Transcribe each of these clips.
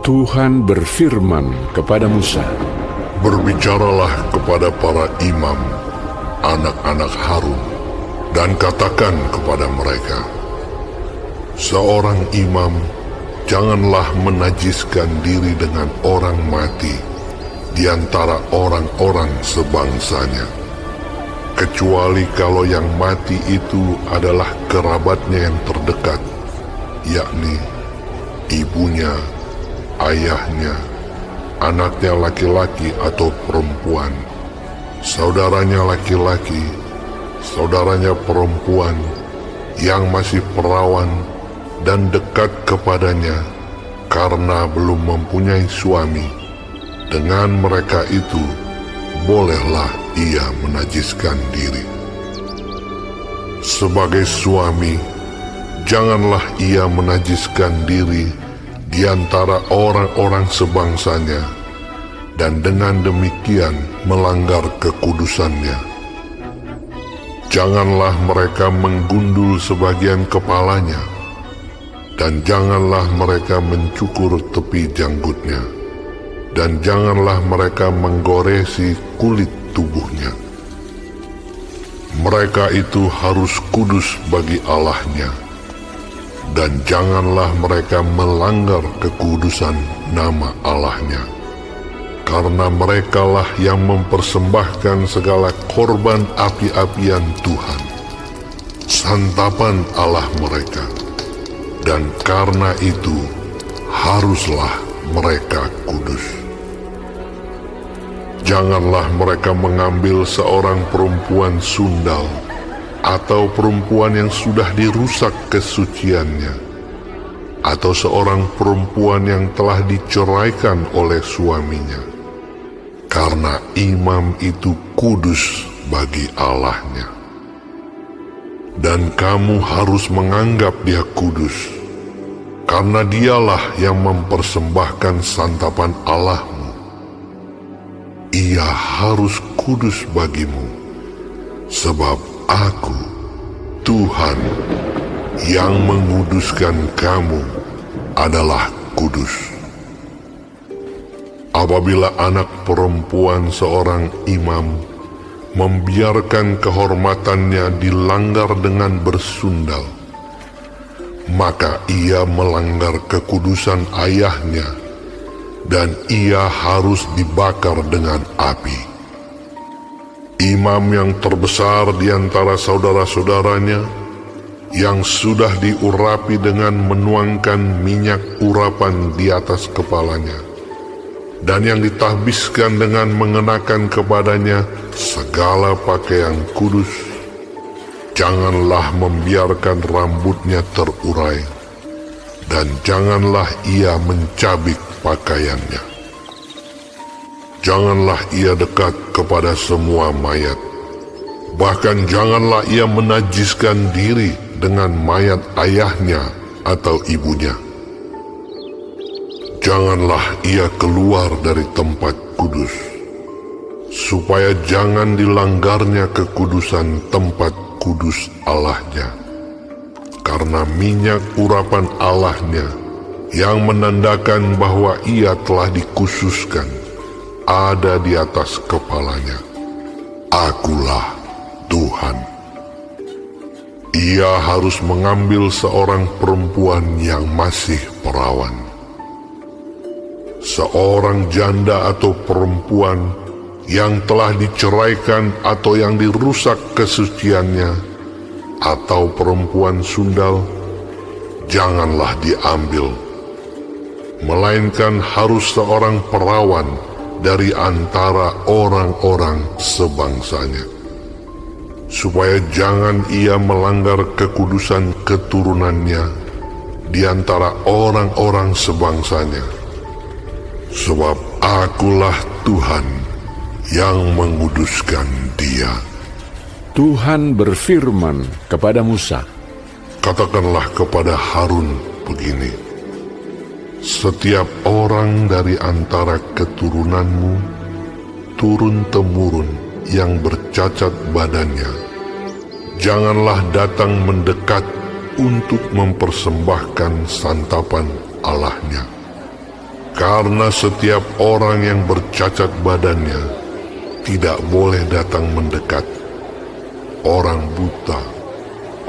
Tuhan berfirman kepada Musa, Berbicaralah kepada para imam, anak-anak Harun, dan katakan kepada mereka, seorang imam janganlah menajiskan diri dengan orang mati di antara orang-orang sebangsanya, kecuali kalau yang mati itu adalah kerabatnya yang terdekat, yakni ibunya, ayahnya, anaknya laki-laki atau perempuan, saudaranya laki-laki, saudaranya perempuan yang masih perawan dan dekat kepadanya karena belum mempunyai suami. Dengan mereka itu bolehlah ia menajiskan diri. Sebagai suami, janganlah ia menajiskan diri di antara orang-orang sebangsanya, dan dengan demikian melanggar kekudusannya. Janganlah mereka menggundul sebagian kepalanya, dan janganlah mereka mencukur tepi janggutnya, dan janganlah mereka menggoresi kulit tubuhnya. Mereka itu harus kudus bagi Allahnya, dan janganlah mereka melanggar kekudusan nama Allahnya, karena merekalah yang mempersembahkan segala korban api-apian Tuhan, santapan Allah mereka, dan karena itu haruslah mereka kudus. Janganlah mereka mengambil seorang perempuan sundal atau perempuan yang sudah dirusak kesuciannya, atau seorang perempuan yang telah diceraikan oleh suaminya, karena imam itu kudus bagi Allahnya. Dan kamu harus menganggap dia kudus, karena dialah yang mempersembahkan santapan Allahmu. Ia harus kudus bagimu, sebab Aku, Tuhan, yang menguduskan kamu adalah kudus. Apabila anak perempuan seorang imam membiarkan kehormatannya dilanggar dengan bersundal, maka ia melanggar kekudusan ayahnya, dan ia harus dibakar dengan api. Imam yang terbesar di antara saudara-saudaranya, yang sudah diurapi dengan menuangkan minyak urapan di atas kepalanya, dan yang ditahbiskan dengan mengenakan kepadanya segala pakaian kudus, janganlah membiarkan rambutnya terurai, dan janganlah ia mencabik pakaiannya. Janganlah ia dekat kepada semua mayat, bahkan janganlah ia menajiskan diri dengan mayat ayahnya atau ibunya. Janganlah ia keluar dari tempat kudus, supaya jangan dilanggarnya kekudusan tempat kudus Allahnya, karena minyak urapan Allahnya yang menandakan bahwa ia telah dikhususkan ada di atas kepalanya. Akulah Tuhan. Ia harus mengambil seorang perempuan yang masih perawan, seorang janda atau perempuan yang telah diceraikan atau yang dirusak kesuciannya, atau perempuan sundal, janganlah diambil, melainkan harus seorang perawan dari antara orang-orang sebangsanya, supaya jangan ia melanggar kekudusan keturunannya di antara orang-orang sebangsanya. Sebab Akulah Tuhan yang menguduskan dia. Tuhan berfirman kepada Musa, Katakanlah kepada Harun begini, setiap orang dari antara keturunanmu turun-temurun yang bercacat badannya, janganlah datang mendekat untuk mempersembahkan santapan Allahnya. Karena setiap orang yang bercacat badannya tidak boleh datang mendekat. Orang buta,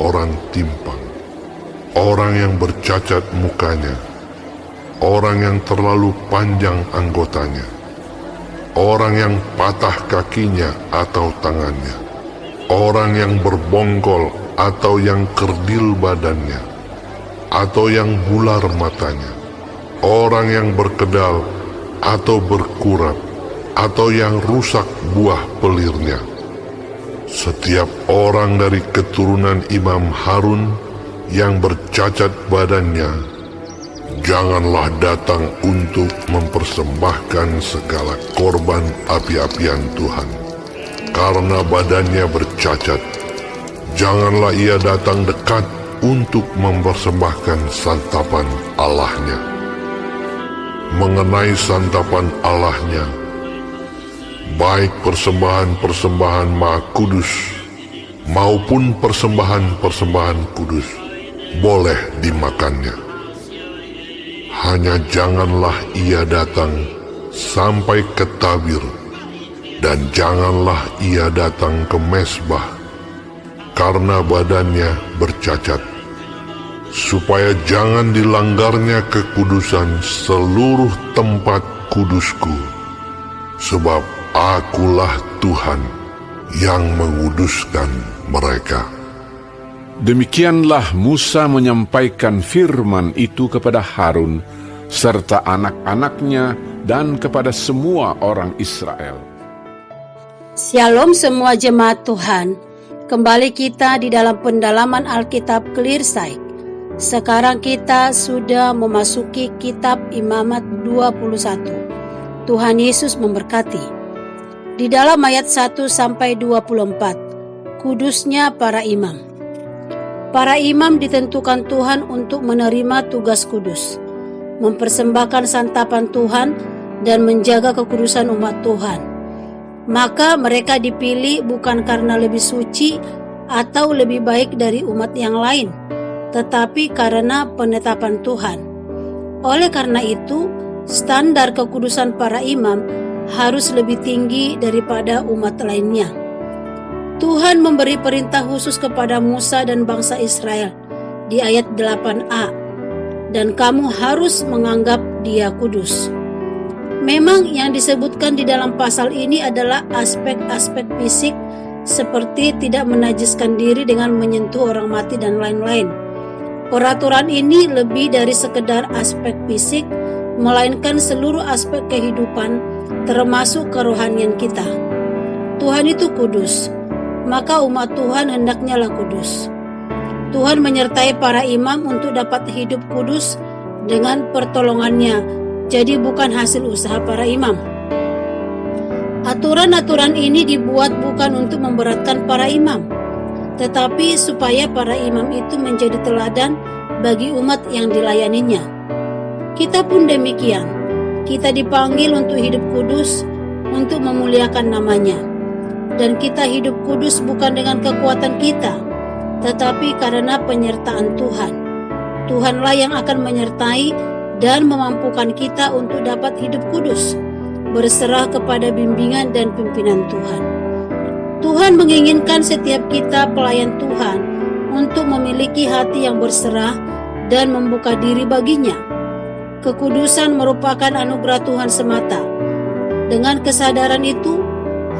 orang timpang, orang yang bercacat mukanya, orang yang terlalu panjang anggotanya, orang yang patah kakinya atau tangannya, orang yang berbongkol atau yang kerdil badannya, atau yang bular matanya, orang yang berkedal atau berkurap, atau yang rusak buah pelirnya. Setiap orang dari keturunan Imam Harun yang bercacat badannya, janganlah datang untuk mempersembahkan segala korban api-apian Tuhan. Karena badannya bercacat, janganlah ia datang dekat untuk mempersembahkan santapan Allahnya. Mengenai santapan Allahnya, baik persembahan-persembahan maha kudus maupun persembahan-persembahan kudus boleh dimakannya. Hanya janganlah ia datang sampai ke tabir, dan janganlah ia datang ke mezbah, karena badannya bercacat, supaya jangan dilanggarnya kekudusan seluruh tempat kudusku, sebab Akulah Tuhan yang menguduskan mereka. Demikianlah Musa menyampaikan firman itu kepada Harun serta anak-anaknya dan kepada semua orang Israel. Shalom semua jemaat Tuhan. Kembali kita di dalam pendalaman Alkitab Clear Sight. Sekarang kita sudah memasuki kitab Imamat 21. Tuhan Yesus memberkati. Di dalam ayat 1-24, kudusnya para imam. Para imam ditentukan Tuhan untuk menerima tugas kudus, mempersembahkan santapan Tuhan dan menjaga kekudusan umat Tuhan. Maka mereka dipilih bukan karena lebih suci atau lebih baik dari umat yang lain, tetapi karena penetapan Tuhan. Oleh karena itu, standar kekudusan para imam harus lebih tinggi daripada umat lainnya. Tuhan memberi perintah khusus kepada Musa dan bangsa Israel di ayat 8a, dan kamu harus menganggap dia kudus. Memang yang disebutkan di dalam pasal ini adalah aspek-aspek fisik seperti tidak menajiskan diri dengan menyentuh orang mati dan lain-lain. Peraturan ini lebih dari sekedar aspek fisik, melainkan seluruh aspek kehidupan, termasuk kerohanian kita. Tuhan itu kudus, maka umat Tuhan hendaknya kudus. Tuhan menyertai para imam untuk dapat hidup kudus dengan pertolongannya, jadi bukan hasil usaha para imam. Aturan-aturan ini dibuat bukan untuk memberatkan para imam, tetapi supaya para imam itu menjadi teladan bagi umat yang dilayaninya. Kita pun demikian. Kita dipanggil untuk hidup kudus, untuk memuliakan namanya. Dan kita hidup kudus bukan dengan kekuatan kita, tetapi karena penyertaan Tuhan. Tuhanlah yang akan menyertai dan memampukan kita untuk dapat hidup kudus, berserah kepada bimbingan dan pimpinan Tuhan. Tuhan menginginkan setiap kita pelayan Tuhan untuk memiliki hati yang berserah dan membuka diri baginya. Kekudusan merupakan anugerah Tuhan semata. Dengan kesadaran itu,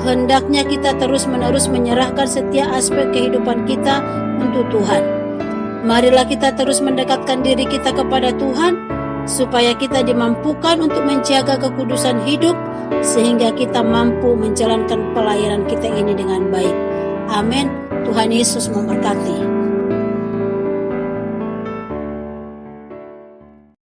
hendaknya kita terus-menerus menyerahkan setiap aspek kehidupan kita untuk Tuhan. Marilah kita terus mendekatkan diri kita kepada Tuhan, supaya kita dimampukan untuk menjaga kekudusan hidup, sehingga kita mampu menjalankan pelayanan kita ini dengan baik. Amin. Tuhan Yesus memberkati.